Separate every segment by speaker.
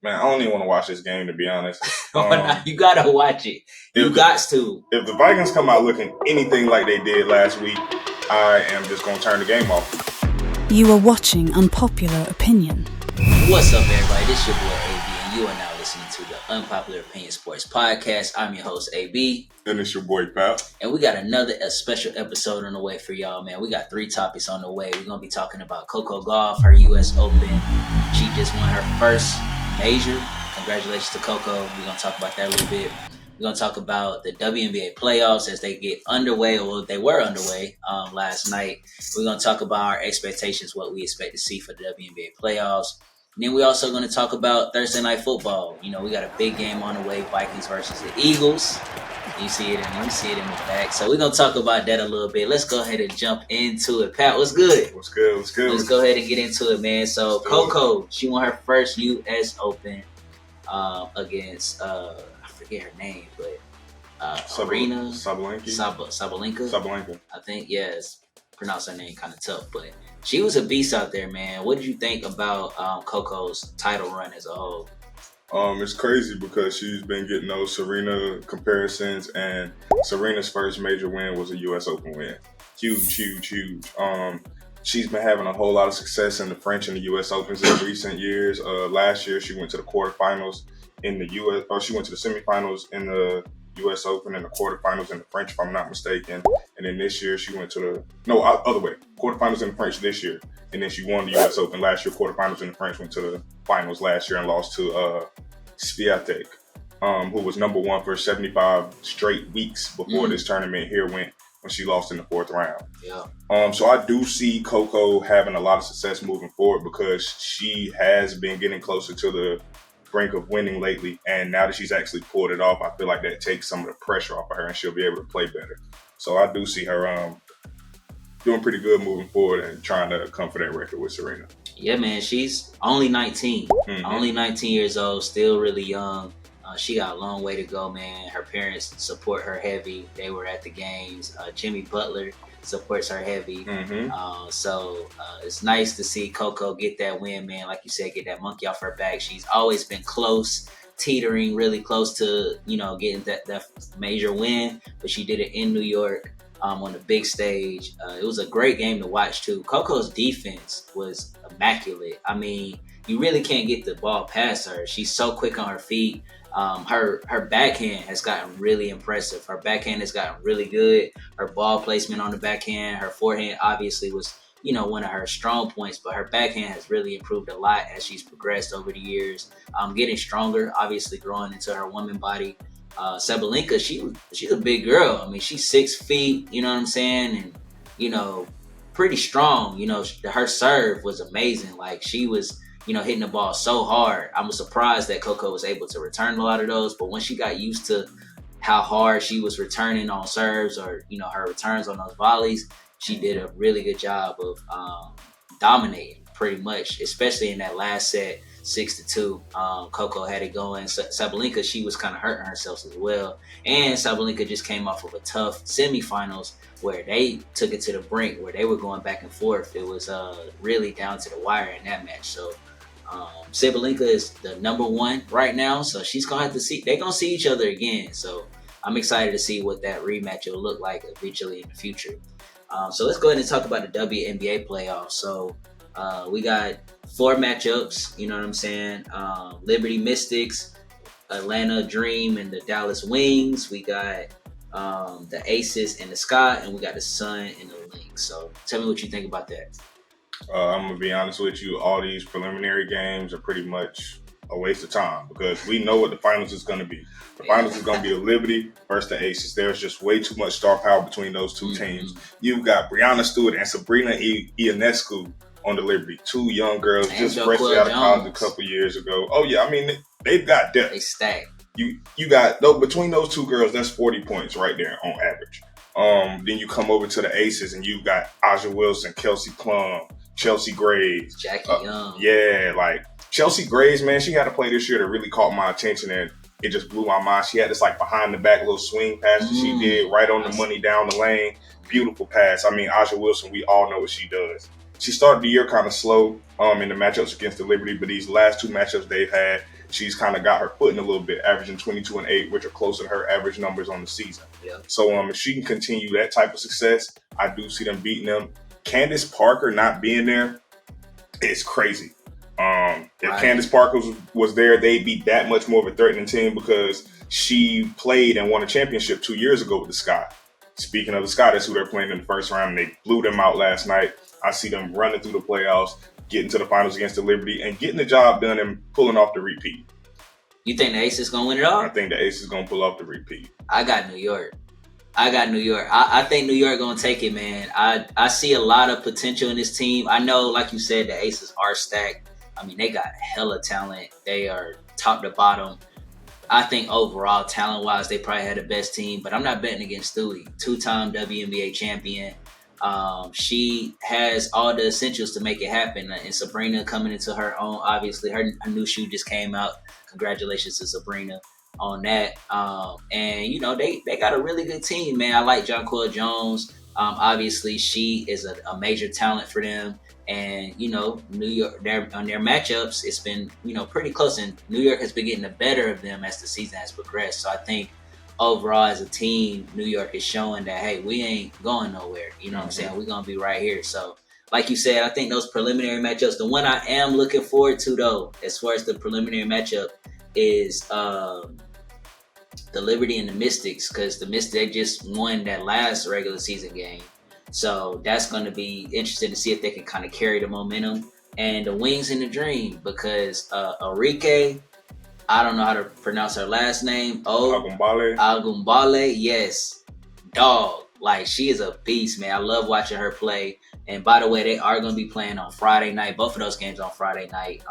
Speaker 1: Man, I don't even want to watch this game, to be honest.
Speaker 2: You gotta watch it. You got to.
Speaker 1: If the Vikings come out looking anything like they did last week, I am just going to turn the game off.
Speaker 3: You are watching Unpopular Opinion.
Speaker 2: What's up, everybody? This is your boy AB, and you are now listening to the Unpopular Opinion Sports Podcast. I'm your host, AB.
Speaker 1: And it's your boy, Pap.
Speaker 2: And we got another special episode on the way for y'all, man. We got 3 topics on the way. We're going to be talking about Coco Gauff, her U.S. Open. She just won her first major. Congratulations to Coco. We're going to talk about that a little bit. We're going to talk about the WNBA playoffs as they get underway, or they were underway last night. We're going to talk about our expectations, what we expect to see for the WNBA playoffs. And then we're also going to talk about Thursday Night Football. You know, we got a big game on the way, Vikings versus the Eagles. You see it in the back. So we're going to talk about that a little bit. Let's go ahead and jump into it. Pat, what's good?
Speaker 1: What's good?
Speaker 2: Let's go ahead and get into it, man. So Coco, she won her first U.S. Open against, I forget her name, but Arena Sabalenka. I think, yes. Pronounce her name kind of tough, but she was a beast out there, man. What did you think about Coco's title run as a whole?
Speaker 1: It's crazy because she's been getting those Serena comparisons, and Serena's first major win was a U.S. Open win. Huge. She's been having a whole lot of success in the French and the U.S. Opens in recent years. Last year, she went to the quarterfinals in the U.S. Or she went to the semifinals in the U.S. Open and the quarterfinals in the French, if I'm not mistaken. And then this year, she went to other way. Quarterfinals in the French this year. And then she won the U.S. Open last year. Quarterfinals in the French, went to the finals last year and lost to Swiatek, who was number one for 75 straight weeks before this tournament here went when she lost in the 4th round.
Speaker 2: Yeah.
Speaker 1: So I do see Coco having a lot of success moving forward because she has been getting closer to the brink of winning lately, and now that she's actually pulled it off, I feel like that takes some of the pressure off of her and she'll be able to play better. So I do see her doing pretty good moving forward and trying to come for that record with Serena.
Speaker 2: Yeah, man, she's only 19. Only 19 years old, still really young. She got a long way to go, man. Her parents support her heavy. They were at the games. Jimmy Butler supports her heavy. So it's nice to see Coco get that win, man. Like you said, get that monkey off her back. She's always been close, teetering really close to, getting that major win. But she did it in New York on the big stage. It was a great game to watch, too. Coco's defense was immaculate. I mean, you really can't get the ball past her. She's so quick on her feet. Her backhand has gotten really impressive. Her backhand has gotten really good. Her ball placement on the backhand, her forehand obviously was, one of her strong points, but her backhand has really improved a lot as she's progressed over the years. Getting stronger, obviously growing into her woman body. Sabalenka, she's a big girl. I mean, she's 6 feet, you know what I'm saying? And, pretty strong. Her serve was amazing. Like, she was, hitting the ball so hard. I was surprised that Coco was able to return a lot of those. But when she got used to how hard she was returning on serves or, her returns on those volleys, she did a really good job of dominating pretty much, especially in that last set, 6-2. Coco had it going. Sabalenka, she was kind of hurting herself as well. And Sabalenka just came off of a tough semifinals where they took it to the brink, where they were going back and forth. It was really down to the wire in that match. So Sabalenka is the number 1 right now, so she's gonna have to see. They're gonna see each other again. So I'm excited to see what that rematch will look like eventually in the future. So let's go ahead and talk about the WNBA playoffs. So we got 4 matchups. You know what I'm saying? Liberty Mystics, Atlanta Dream, and the Dallas Wings. We got the Aces and the Sky, and we got the Sun and the Lynx. So tell me what you think about that.
Speaker 1: I'm going to be honest with you. All these preliminary games are pretty much a waste of time because we know what the finals is going to be. The finals is going to be the Liberty versus the Aces. There's just way too much star power between those two teams. You've got Brianna Stewart and Sabrina Ionescu on the Liberty. 2 young girls
Speaker 2: and
Speaker 1: just freshly out of college a couple years ago. Oh, yeah. I mean, they've got depth.
Speaker 2: They stack.
Speaker 1: You got, between those 2 girls, that's 40 points right there on average. Then you come over to the Aces and you've got Aja Wilson, Kelsey Plum, Chelsea Graves.
Speaker 2: Jackie Young.
Speaker 1: Yeah, like Chelsea Graves, man, she had a play this year that really caught my attention and it just blew my mind. She had this like behind the back little swing pass that she did right on the money down the lane. Beautiful pass. I mean, Aja Wilson, we all know what she does. She started the year kind of slow in the matchups against the Liberty, but these last 2 matchups they've had, she's kind of got her foot in a little bit, averaging 22 and 8, which are closer to her average numbers on the season.
Speaker 2: Yeah.
Speaker 1: So if she can continue that type of success, I do see them beating them. Candace Parker not being there is crazy. If Candace Parker was there, they'd be that much more of a threatening team because she played and won a championship 2 years ago with the Sky. Speaking of the Sky, that's who they're playing in the first round. And they blew them out last night. I see them running through the playoffs, getting to the finals against the Liberty, and getting the job done and pulling off the repeat.
Speaker 2: You think the Aces going to win it all?
Speaker 1: I think the Aces going to pull off the repeat.
Speaker 2: I got New York. I think New York going to take it, man. I see a lot of potential in this team. I know, like you said, the Aces are stacked. I mean, they got hella talent. They are top to bottom. I think overall, talent-wise, they probably had the best team. But I'm not betting against Stewie, two-time WNBA champion. She has all the essentials to make it happen. And Sabrina coming into her own, obviously, her new shoe just came out. Congratulations to Sabrina on that. And, you know, they got a really good team, man. I like Jonquel Jones. Obviously, she is a major talent for them. And, you know, New York, on their matchups, it's been, you know, pretty close. And New York has been getting the better of them as the season has progressed. So I think overall as a team, New York is showing that, hey, we ain't going nowhere. You know what I'm saying? We're going to be right here. So like you said, I think those preliminary matchups, the one I am looking forward to, though, as far as the preliminary matchup is the Liberty and the Mystics, because the Mystics, they just won that last regular season game. So that's going to be interesting to see if they can kind of carry the momentum. And the Wings and the Dream, because Enrique, I don't know how to pronounce her last name. Agumbale, yes. Dog. Like, she is a beast, man. I love watching her play. And by the way, they are going to be playing on Friday night. Both of those games on Friday night.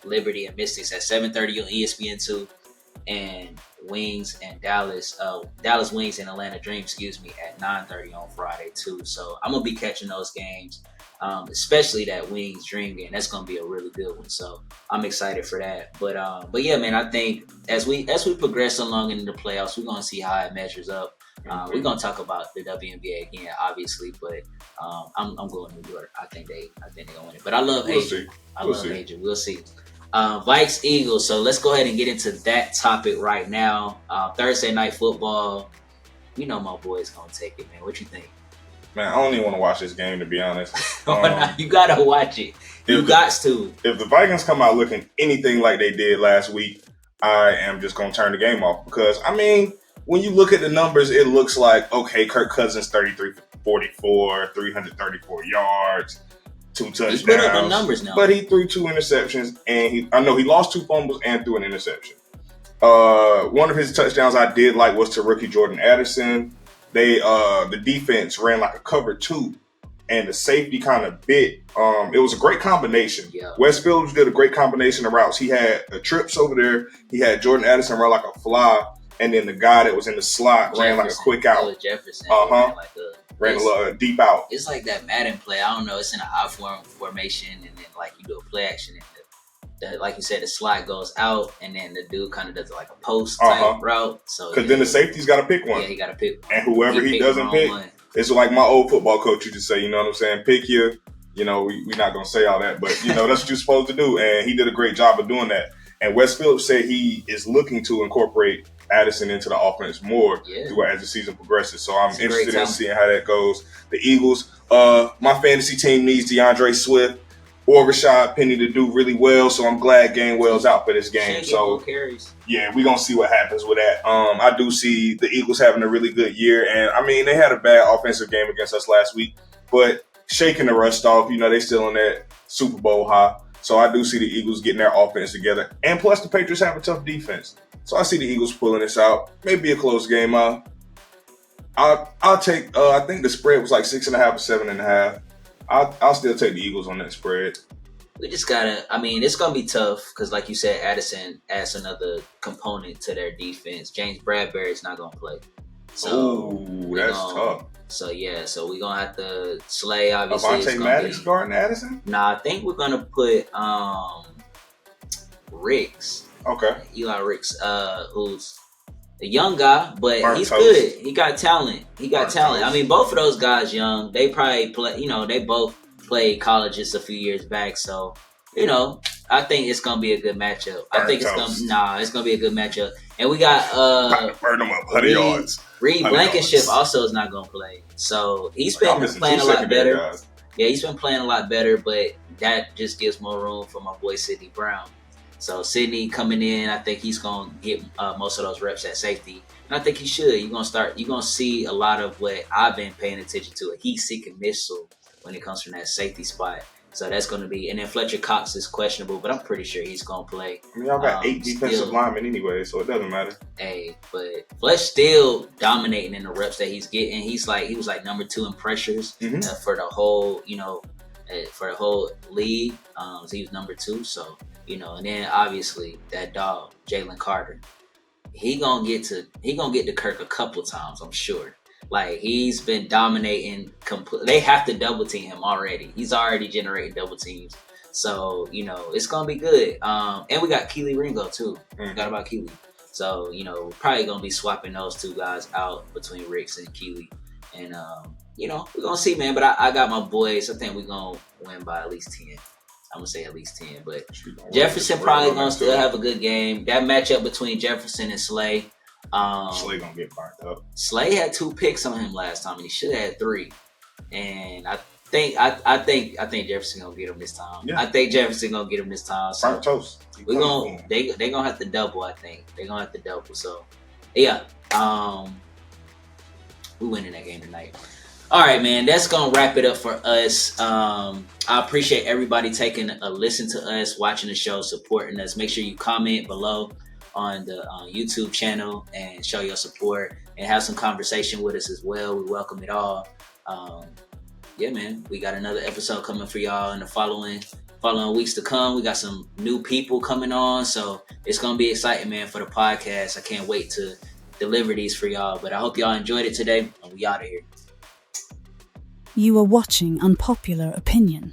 Speaker 2: Liberty and Mystics at 7:30 on ESPN2. And Wings and Dallas Wings and Atlanta Dream, at 9:30 on Friday too. So I'm gonna be catching those games, especially that Wings Dream game. That's gonna be a really good one. So I'm excited for that. But yeah, man, I think as we progress along into the playoffs, we're gonna see how it measures up. We're gonna talk about the WNBA again, obviously, but I'm going New York. I think they gonna win it. But I love Adrian. Adrian. We'll see. Vikes Eagles. So let's go ahead and get into that topic right now. Thursday night football. You know my boy's gonna take it, man. What you think?
Speaker 1: Man, I don't even want to watch this game, to be honest.
Speaker 2: You gotta watch it. You got to.
Speaker 1: If the Vikings come out looking anything like they did last week, I am just gonna turn the game off, because I mean, when you look at the numbers, it looks like, okay, Kirk Cousins 33-44, 334 yards. 2 touchdowns.
Speaker 2: He put up the numbers now.
Speaker 1: But he threw 2 interceptions, and he lost 2 fumbles and threw an interception. One of his touchdowns I did like was to rookie Jordan Addison. The defense ran like a cover 2, and the safety kind of bit. It was a great combination.
Speaker 2: Yeah.
Speaker 1: Wes Phillips did a great combination of routes. He had a trips over there. He had Jordan Addison run like a fly, and then the guy that was in the slot ran like a quick out.
Speaker 2: Jefferson.
Speaker 1: Ran a little deep out.
Speaker 2: It's like that Madden play. I don't know. It's in an I formation, and then like you do a play action, and like you said, the slot goes out, and then the dude kind of does like a post type route. So
Speaker 1: because then the safety's got to pick one.
Speaker 2: Yeah, he got to pick one.
Speaker 1: And whoever he doesn't pick, it's like my old football coach used to say. You know what I'm saying? Pick your. You know, we're not gonna say all that, but you know that's what you're supposed to do, and he did a great job of doing that. And Wes Phillips said he is looking to incorporate Addison into the offense more as the season progresses. So I'm interested in seeing how that goes. The Eagles, my fantasy team needs DeAndre Swift or Rashad Penny to do really well. So I'm glad Gainwell's out for this game. So yeah, we're gonna see what happens with that. I do see the Eagles having a really good year, and I mean they had a bad offensive game against us last week, but shaking the rust off. You know they still in that Super Bowl high. So I do see the Eagles getting their offense together. And plus the Patriots have a tough defense. So I see the Eagles pulling this out. Maybe a close game. I'll take, I think the spread was like 6.5 or 7.5. I'll still take the Eagles on that spread.
Speaker 2: We just gotta, I mean, it's gonna be tough because like you said, Addison adds another component to their defense. James Bradbury's not gonna play. So
Speaker 1: that's tough.
Speaker 2: So yeah, so we're gonna have to slay. Obviously,
Speaker 1: Avonte Maddox guarding Addison.
Speaker 2: Nah, I think we're gonna put Ricks.
Speaker 1: Okay.
Speaker 2: Eli Ricks, who's a young guy, but he's
Speaker 1: toast.
Speaker 2: good. He got talent. I mean, both of those guys young. They probably play. You know, they both played college just a few years back. So you know, I think it's gonna be a good matchup. It's gonna be a good matchup. And we got
Speaker 1: burn them up, 100 yards.
Speaker 2: Reed Blankenship also is not gonna play, so he's been playing a lot better. Guys. Yeah, he's been playing a lot better, but that just gives more room for my boy Sidney Brown. So Sidney coming in, I think he's gonna get most of those reps at safety, and I think he should. You're gonna see a lot of what I've been paying attention to, a heat-seeking missile when it comes from that safety spot. So that's going to be, and then Fletcher Cox is questionable, but I'm pretty sure he's going to play.
Speaker 1: I mean, y'all got 8 defensive linemen anyway, so it doesn't matter.
Speaker 2: Hey, but Fletch still dominating in the reps that he's getting. He was like number 2 in pressures for the whole, for the whole league. So he was number 2. So and then obviously that dog Jalen Carter, he gonna get to Kirk a couple times, I'm sure. Like, he's been dominating. They have to double team him already. He's already generating double teams. So, it's going to be good. And we got Keely Ringo, too. Forgot about Keely. So, probably going to be swapping those 2 guys out between Ricks and Keely. And, we're going to see, man. But I got my boys. I think we're going to win by at least 10. I'm going to say at least 10. But Jefferson probably going to still have a good game. That matchup between Jefferson and Slay.
Speaker 1: Slay gonna get burnt up.
Speaker 2: Slay had 2 picks on him last time, and he should have had 3. And I think Jefferson gonna get him this time. Yeah. I think Jefferson gonna get him this time. So
Speaker 1: burnt toast.
Speaker 2: They gonna have to double. I think they're gonna have to double. So yeah, we winning that game tonight. All right, man. That's gonna wrap it up for us. I appreciate everybody taking a listen to us, watching the show, supporting us. Make sure you comment below on the YouTube channel and show your support and have some conversation with us as well. We welcome it all. Yeah, man, we got another episode coming for y'all in the following weeks to come. We got some new people coming on, so it's gonna be exciting, man, for the podcast. I can't wait to deliver these for y'all, but I hope y'all enjoyed it today, and we out of here.
Speaker 3: You are watching Unpopular Opinion.